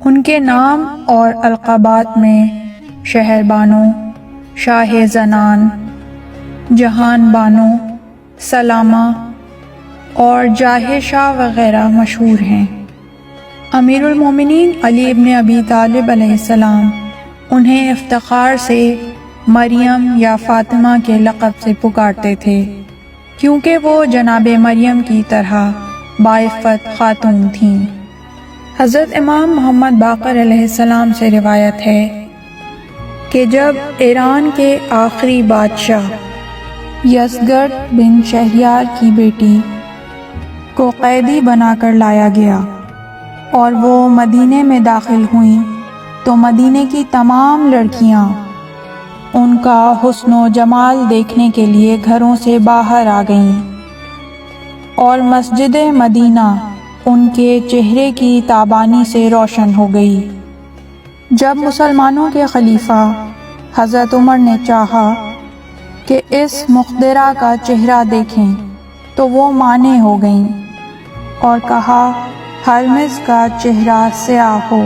ان کے نام اور القابات میں شہر بانو، شاہ زنان، جہان بانو، سلامہ اور جاہ شاہ وغیرہ مشہور ہیں۔ امیر المومنین علی ابن ابی طالب علیہ السلام انہیں افتخار سے مریم یا فاطمہ کے لقب سے پکارتے تھے، کیونکہ وہ جناب مریم کی طرح باعفت خاتون تھیں۔ حضرت امام محمد باقر علیہ السلام سے روایت ہے کہ جب ایران کے آخری بادشاہ یزگرد بن شہریار کی بیٹی کو قیدی بنا کر لایا گیا اور وہ مدینے میں داخل ہوئیں تو مدینے کی تمام لڑکیاں ان کا حسن و جمال دیکھنے کے لیے گھروں سے باہر آ گئیں اور مسجد مدینہ ان کے چہرے کی تابانی سے روشن ہو گئی۔ جب مسلمانوں کے خلیفہ حضرت عمر نے چاہا کہ اس مخدرہ کا چہرہ دیکھیں تو وہ مانے ہو گئیں اور کہا، ہرمز کا چہرہ سیاہ ہو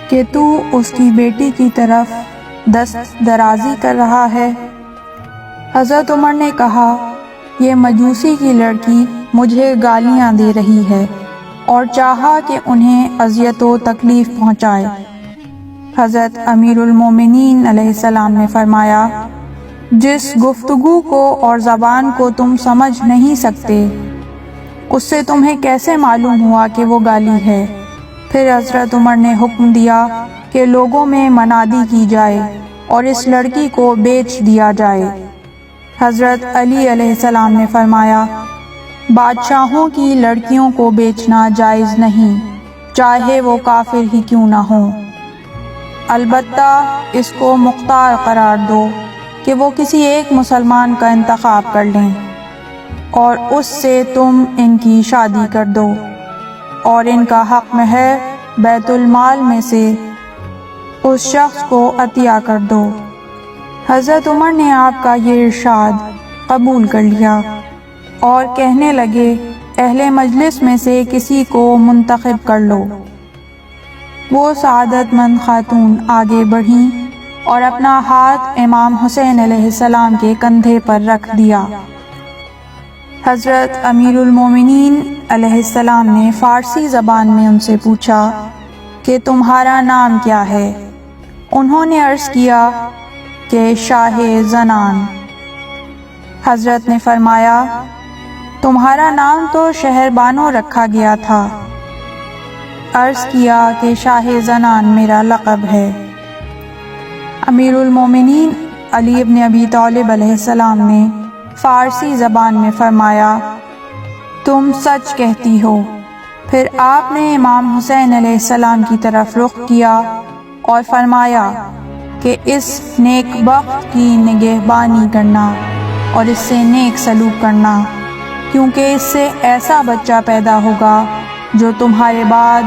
کہ تو اس کی بیٹی کی طرف دست درازی کر رہا ہے۔ حضرت عمر نے کہا، یہ مجوسی کی لڑکی مجھے گالیاں دے رہی ہے، اور چاہا کہ انہیں اذیت و تکلیف پہنچائے۔ حضرت امیر المومنین علیہ السلام نے فرمایا، جس گفتگو کو اور زبان کو تم سمجھ نہیں سکتے، اس سے تمہیں کیسے معلوم ہوا کہ وہ گالی ہے؟ پھر حضرت عمر نے حکم دیا کہ لوگوں میں منادی کی جائے اور اس لڑکی کو بیچ دیا جائے۔ حضرت علی علیہ السلام نے فرمایا، بادشاہوں کی لڑکیوں کو بیچنا جائز نہیں، چاہے وہ کافر ہی کیوں نہ ہوں، البتہ اس کو مختار قرار دو کہ وہ کسی ایک مسلمان کا انتخاب کر لیں اور اس سے تم ان کی شادی کر دو، اور ان کا حق مہر بیت المال میں سے اس شخص کو عطیہ کر دو۔ حضرت عمر نے آپ کا یہ ارشاد قبول کر لیا اور کہنے لگے، اہل مجلس میں سے کسی کو منتخب کر لو۔ وہ سعادت مند خاتون آگے بڑھیں اور اپنا ہاتھ امام حسین علیہ السلام کے کندھے پر رکھ دیا۔ حضرت امیر المومنین علیہ السلام نے فارسی زبان میں ان سے پوچھا کہ تمہارا نام کیا ہے؟ انہوں نے عرض کیا کہ شاہ زنان۔ حضرت نے فرمایا، تمہارا نام تو شہر بانو رکھا گیا تھا۔ عرض کیا کہ شاہ زنان میرا لقب ہے۔ امیر المومنین علی ابن ابی طالب علیہ السلام نے فارسی زبان میں فرمایا، تم سچ کہتی ہو۔ پھر آپ نے امام حسین علیہ السلام کی طرف رخ کیا اور فرمایا کہ اس نیک بخت کی نگہبانی کرنا اور اس سے نیک سلوک کرنا، کیونکہ اس سے ایسا بچہ پیدا ہوگا جو تمہارے بعد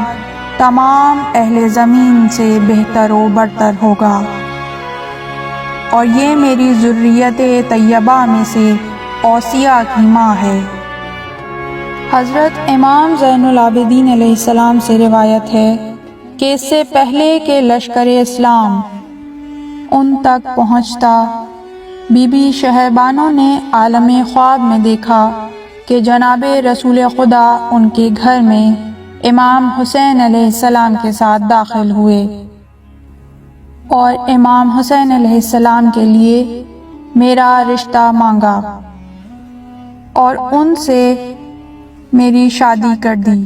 تمام اہل زمین سے بہتر و برتر ہوگا، اور یہ میری ذریت طیبہ میں سے اوصیہ کی ماں ہے۔ حضرت امام زین العابدین علیہ السلام سے روایت ہے کہ اس سے پہلے کہ لشکر اسلام ان تک پہنچتا، بی بی شہربانو نے عالم خواب میں دیکھا کہ جناب رسول خدا ان کے گھر میں امام حسین علیہ السلام کے ساتھ داخل ہوئے اور امام حسین علیہ السلام کے لیے میرا رشتہ مانگا اور ان سے میری شادی کر دی۔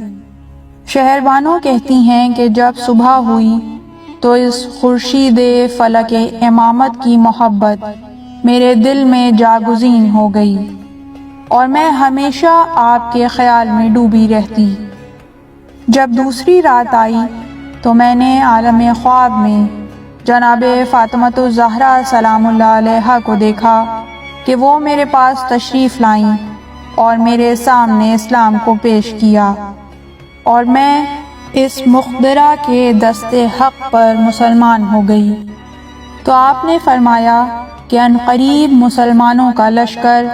شہربانو کہتی ہیں کہ جب صبح ہوئی تو اس خورشید فلک امامت کی محبت میرے دل میں جاگزین ہو گئی اور میں ہمیشہ آپ کے خیال میں ڈوبی رہتی۔ جب دوسری رات آئی تو میں نے عالم خواب میں جناب فاطمۃ الزہرا سلام اللہ علیہا کو دیکھا کہ وہ میرے پاس تشریف لائیں اور میرے سامنے اسلام کو پیش کیا، اور میں اس مخبرہ کے دست حق پر مسلمان ہو گئی۔ تو آپ نے فرمایا کہ عنقریب مسلمانوں کا لشکر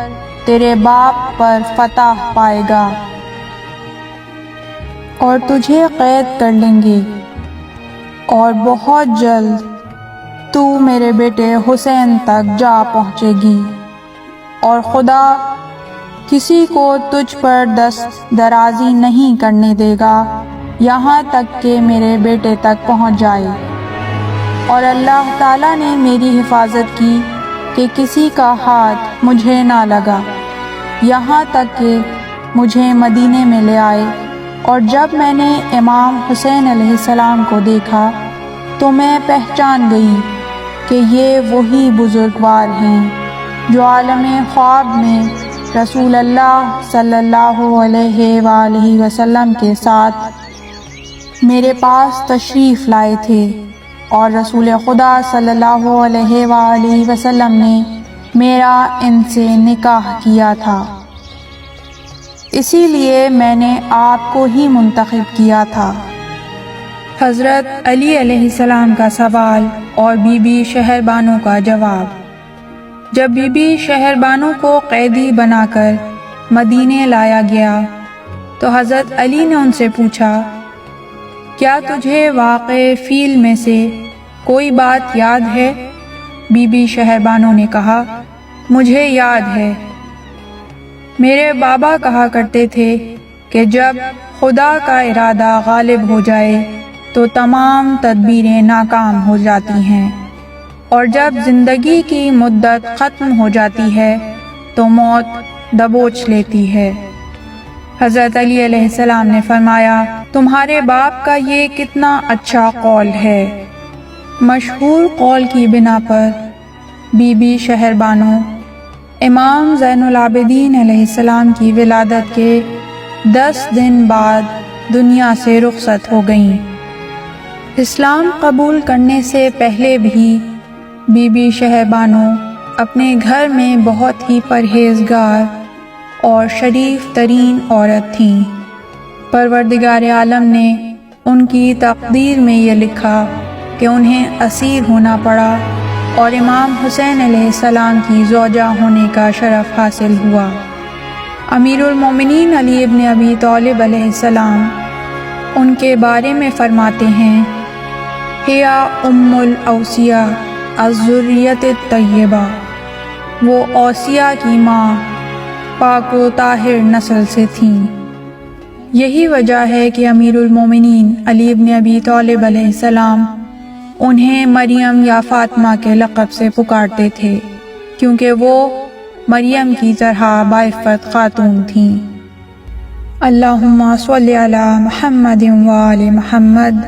تیرے باپ پر فتح پائے گا اور تجھے قید کر لیں گے، اور بہت جلد تو میرے بیٹے حسین تک جا پہنچے گی، اور خدا کسی کو تجھ پر دست درازی نہیں کرنے دے گا یہاں تک کہ میرے بیٹے تک پہنچ جائے۔ اور اللہ تعالیٰ نے میری حفاظت کی کہ کسی کا ہاتھ مجھے نہ لگا یہاں تک کہ مجھے مدینے میں لے آئے۔ اور جب میں نے امام حسین علیہ السلام کو دیکھا تو میں پہچان گئی کہ یہ وہی بزرگوار ہیں جو عالم خواب میں رسول اللہ صلی اللہ علیہ وآلہ وسلم کے ساتھ میرے پاس تشریف لائے تھے، اور رسول خدا صلی اللہ علیہ وآلہ وسلم نے میرا ان سے نکاح کیا تھا، اسی لیے میں نے آپ کو ہی منتخب کیا تھا۔ حضرت علی علیہ السلام کا سوال اور بی بی شہربانو کا جواب۔ جب بی بی شہربانو کو قیدی بنا کر مدینے لایا گیا تو حضرت علی نے ان سے پوچھا، کیا تجھے واقعہ فیل میں سے کوئی بات یاد ہے؟ بی بی شہربانو نے کہا، مجھے یاد ہے، میرے بابا کہا کرتے تھے کہ جب خدا کا ارادہ غالب ہو جائے تو تمام تدبیریں ناکام ہو جاتی ہیں، اور جب زندگی کی مدت ختم ہو جاتی ہے تو موت دبوچ لیتی ہے۔ حضرت علی علیہ السلام نے فرمایا، تمہارے باپ کا یہ کتنا اچھا قول ہے۔ مشہور قول کی بنا پر بی بی شہربانو امام زین العابدین علیہ السلام کی ولادت کے 10 دن بعد دنیا سے رخصت ہو گئیں۔ اسلام قبول کرنے سے پہلے بھی بی بی شہربانو اپنے گھر میں بہت ہی پرہیزگار اور شریف ترین عورت تھیں۔ پروردگار عالم نے ان کی تقدیر میں یہ لکھا کہ انہیں اسیر ہونا پڑا اور امام حسین علیہ السلام کی زوجہ ہونے کا شرف حاصل ہوا۔ امیر المومنین علی ابن ابی طالب علیہ السلام ان کے بارے میں فرماتے ہیں، ہیا ام الاوصیاء الذریۃ الطیبہ، وہ اوصیاء کی ماں پاک و طاہر نسل سے تھیں۔ یہی وجہ ہے کہ امیر المومنین علی ابن ابی طالب علیہ السلام انہیں مریم یا فاطمہ کے لقب سے پکارتے تھے، کیونکہ وہ مریم کی طرح باعفت خاتون تھیں۔ اللہم صلی علی محمد و آل محمد